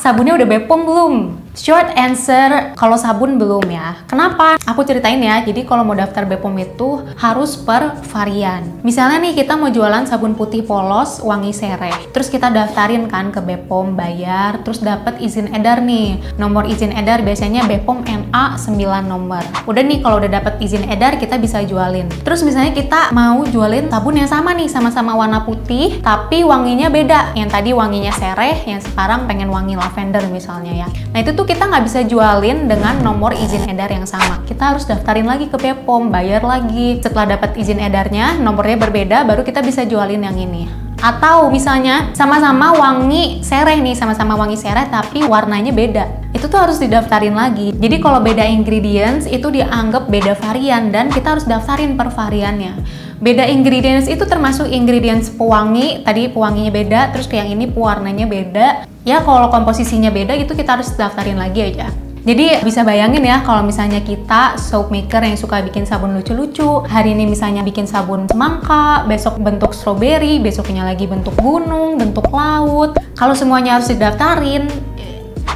sabunnya udah BPOM belum? Short answer, kalau sabun belum ya. Kenapa? Aku ceritain ya. Jadi kalau mau daftar BPOM itu harus per varian. Misalnya nih kita mau jualan sabun putih polos wangi sereh. Terus kita daftarin kan ke BPOM, bayar, terus dapat izin edar nih. Nomor izin edar biasanya BPOM NA 9 nomor. Udah nih kalau udah dapat izin edar kita bisa jualin. Terus misalnya kita mau jualin sabun yang sama nih, sama-sama warna putih tapi wanginya beda. Yang tadi wanginya sereh, yang sekarang pengen wangi lavender misalnya ya. Nah itu tuh kita nggak bisa jualin dengan nomor izin edar yang sama. Kita harus daftarin lagi ke BPOM, bayar lagi. Setelah dapat izin edarnya, nomornya berbeda, baru kita bisa jualin yang ini. Atau misalnya sama-sama wangi sereh nih, sama-sama wangi sereh tapi warnanya beda. Itu tuh harus didaftarin lagi. Jadi kalau beda ingredients itu dianggap beda varian dan kita harus daftarin per variannya. Beda ingredients itu termasuk ingredients pewangi, tadi pewanginya beda, terus kayak yang ini pewarnanya beda. Ya kalau komposisinya beda itu kita harus daftarin lagi aja. Jadi bisa bayangin ya kalau misalnya kita soap maker yang suka bikin sabun lucu-lucu, hari ini misalnya bikin sabun semangka, besok bentuk strawberry, besoknya lagi bentuk gunung, bentuk laut. Kalau semuanya harus didaftarin,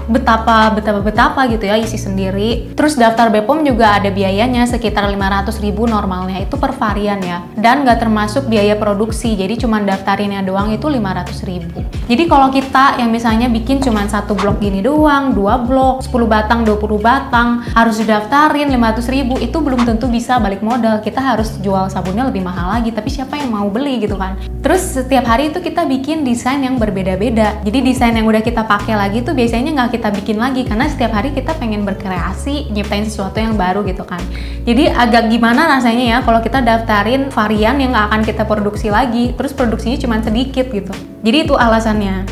betapa gitu ya isi sendiri. Terus daftar BPOM juga ada biayanya sekitar 500.000 normalnya, itu per varian ya, dan nggak termasuk biaya produksi, jadi cuma daftarinnya doang itu 500.000. Jadi kalau kita yang misalnya bikin cuma 1 blok gini doang, 2 blok, 10 batang, 20 batang, harus didaftarin 500.000, itu belum tentu bisa balik modal. Kita harus jual sabunnya lebih mahal lagi, tapi siapa yang mau beli gitu kan. Terus setiap hari itu kita bikin desain yang berbeda-beda, jadi desain yang udah kita pakai lagi tuh biasanya nggak kita bikin lagi karena setiap hari kita pengen berkreasi, nyiptain sesuatu yang baru gitu kan. Jadi agak gimana rasanya ya kalau kita daftarin varian yang nggak akan kita produksi lagi, terus produksinya cuma sedikit gitu. Jadi itu alasannya.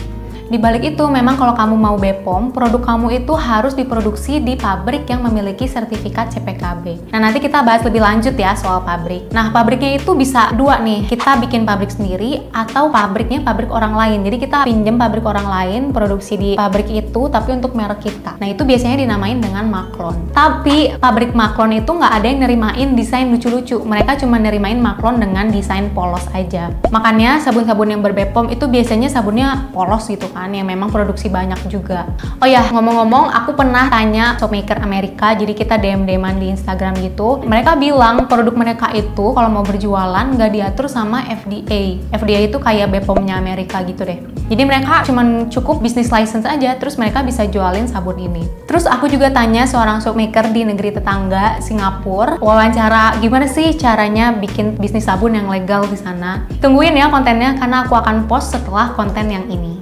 Di balik itu memang kalau kamu mau BPOM, produk kamu itu harus diproduksi di pabrik yang memiliki sertifikat CPKB. Nah nanti kita bahas lebih lanjut ya soal pabrik. Nah pabriknya itu bisa dua nih, kita bikin pabrik sendiri atau pabriknya pabrik orang lain. Jadi kita pinjem pabrik orang lain, produksi di pabrik itu tapi untuk merek kita. Nah itu biasanya dinamain dengan maklon. Tapi pabrik maklon itu nggak ada yang nerimain desain lucu-lucu. Mereka cuma nerimain maklon dengan desain polos aja. Makanya sabun-sabun yang ber-BPOM itu biasanya sabunnya polos gitu kan, yang memang produksi banyak juga. Oh ya, ngomong-ngomong, aku pernah tanya soap maker Amerika, jadi kita DM-an di Instagram gitu. Mereka bilang produk mereka itu kalau mau berjualan nggak diatur sama FDA. FDA itu kayak BPOM-nya Amerika gitu deh. Jadi mereka cuman cukup bisnis license aja, terus mereka bisa jualin sabun ini. Terus aku juga tanya seorang soap maker di negeri tetangga, Singapura, wawancara gimana sih caranya bikin bisnis sabun yang legal di sana. Tungguin ya kontennya karena aku akan post setelah konten yang ini.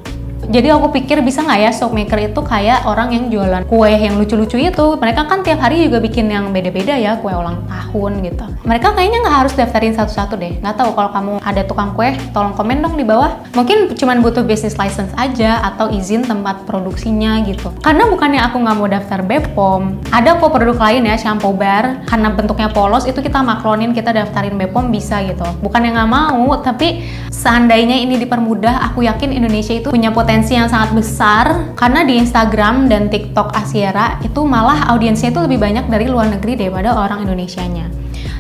Jadi aku pikir bisa nggak ya soap maker itu kayak orang yang jualan kue yang lucu-lucu itu. Mereka kan tiap hari juga bikin yang beda-beda ya, kue ulang tahun gitu. Mereka kayaknya nggak harus daftarin satu-satu deh. Nggak tahu, kalau kamu ada tukang kue, tolong komen dong di bawah. Mungkin cuma butuh business license aja atau izin tempat produksinya gitu. Karena bukannya aku nggak mau daftar BPOM, ada kok produk lain ya, shampoo bar. Karena bentuknya polos itu kita maklonin, kita daftarin BPOM bisa gitu. Bukannya nggak mau, tapi seandainya ini dipermudah, aku yakin Indonesia itu punya potensi yang sangat besar karena di Instagram dan TikTok Asiera itu malah audiensnya itu lebih banyak dari luar negeri daripada orang Indonesianya.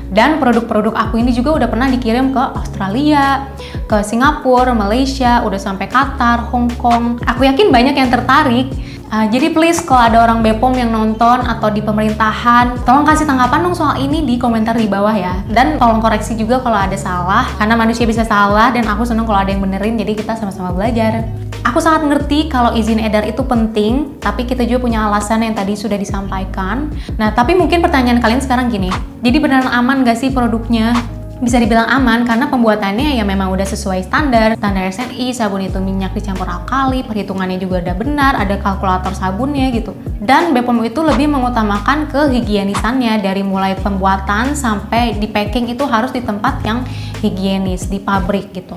Dan produk-produk aku ini juga udah pernah dikirim ke Australia, ke Singapura, Malaysia, udah sampai Qatar, Hong Kong. Aku yakin banyak yang tertarik. Jadi please kalau ada orang BPOM yang nonton atau di pemerintahan, tolong kasih tanggapan dong soal ini di komentar di bawah ya. Dan tolong koreksi juga kalau ada salah, karena manusia bisa salah dan aku seneng kalau ada yang benerin, jadi kita sama-sama belajar. Aku sangat ngerti kalau izin edar itu penting, tapi kita juga punya alasan yang tadi sudah disampaikan. Nah, tapi mungkin pertanyaan kalian sekarang gini, jadi beneran aman gak sih produknya? Bisa dibilang aman karena pembuatannya ya memang udah sesuai standar SNI, sabun itu minyak dicampur alkali, perhitungannya juga udah benar, ada kalkulator sabunnya gitu. Dan BPOM itu lebih mengutamakan kehigienisannya, dari mulai pembuatan sampai di packing itu harus di tempat yang higienis, di pabrik gitu.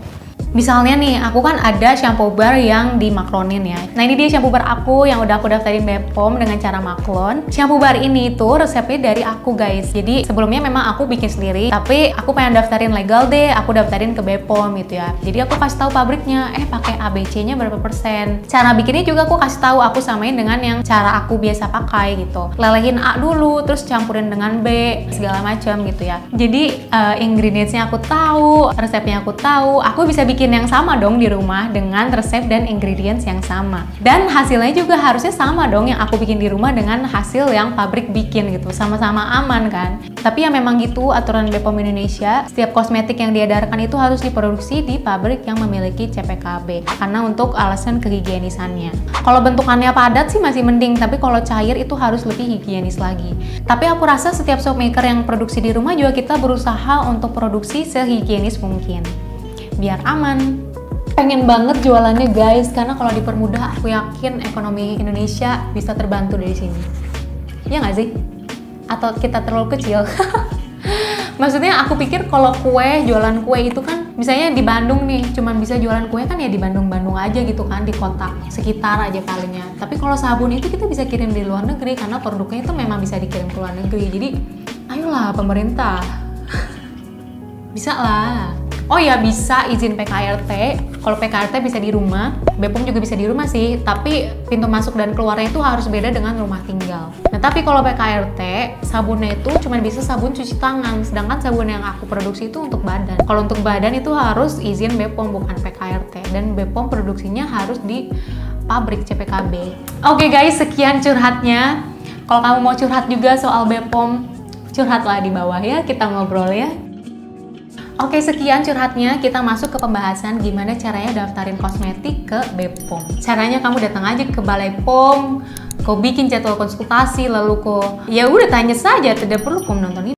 Misalnya nih, aku kan ada shampoo bar yang dimaklonin ya. Nah ini dia shampoo bar aku yang udah aku daftarin BPOM dengan cara maklon. Shampoo bar ini tuh resepnya dari aku guys. Jadi sebelumnya memang aku bikin sendiri, tapi aku pengen daftarin legal deh, aku daftarin ke BPOM gitu ya. Jadi aku kasih tahu pabriknya, pakai ABC-nya berapa persen. Cara bikinnya juga aku kasih tahu, aku samain dengan yang cara aku biasa pakai gitu. Lelehin A dulu, terus campurin dengan B, segala macam gitu ya. Jadi ingredientsnya aku tahu, resepnya aku tahu, aku bisa bikin bikin yang sama dong di rumah dengan resep dan ingredients yang sama. Dan hasilnya juga harusnya sama dong yang aku bikin di rumah dengan hasil yang pabrik bikin gitu. Sama-sama aman kan? Tapi ya memang gitu aturan BPOM Indonesia, setiap kosmetik yang diedarkan itu harus diproduksi di pabrik yang memiliki CPKB. Karena untuk alasan kehigienisannya. Kalau bentukannya padat sih masih mending, tapi kalau cair itu harus lebih higienis lagi. Tapi aku rasa setiap soap maker yang produksi di rumah juga kita berusaha untuk produksi sehigienis mungkin biar aman. Pengen banget jualannya guys, karena kalau dipermudah aku yakin ekonomi Indonesia bisa terbantu dari sini. Ya nggak sih? Atau kita terlalu kecil? Maksudnya aku pikir kalau jualan kue itu kan misalnya di Bandung nih, cuman bisa jualan kue kan ya di Bandung-Bandung aja gitu kan, di kota sekitar aja palingnya. Tapi kalau sabun itu kita bisa kirim di luar negeri karena produknya itu memang bisa dikirim ke luar negeri. Jadi ayolah pemerintah. Bisa lah. Oh ya, bisa izin PKRT. Kalau PKRT bisa di rumah, BPOM juga bisa di rumah sih, tapi pintu masuk dan keluarnya itu harus beda dengan rumah tinggal. Nah, tapi kalau PKRT, sabunnya itu cuma bisa sabun cuci tangan, sedangkan sabun yang aku produksi itu untuk badan. Kalau untuk badan itu harus izin BPOM bukan PKRT, dan BPOM produksinya harus di pabrik CPKB. Oke guys, sekian curhatnya. Kalau kamu mau curhat juga soal BPOM, curhatlah di bawah ya, kita ngobrol ya. Oke, sekian curhatnya. Kita masuk ke pembahasan gimana caranya daftarin kosmetik ke BPOM. Caranya kamu datang aja ke Balai POM, kau bikin jadwal konsultasi, lalu kau ya udah tanya saja, tidak perlu kau nonton ini.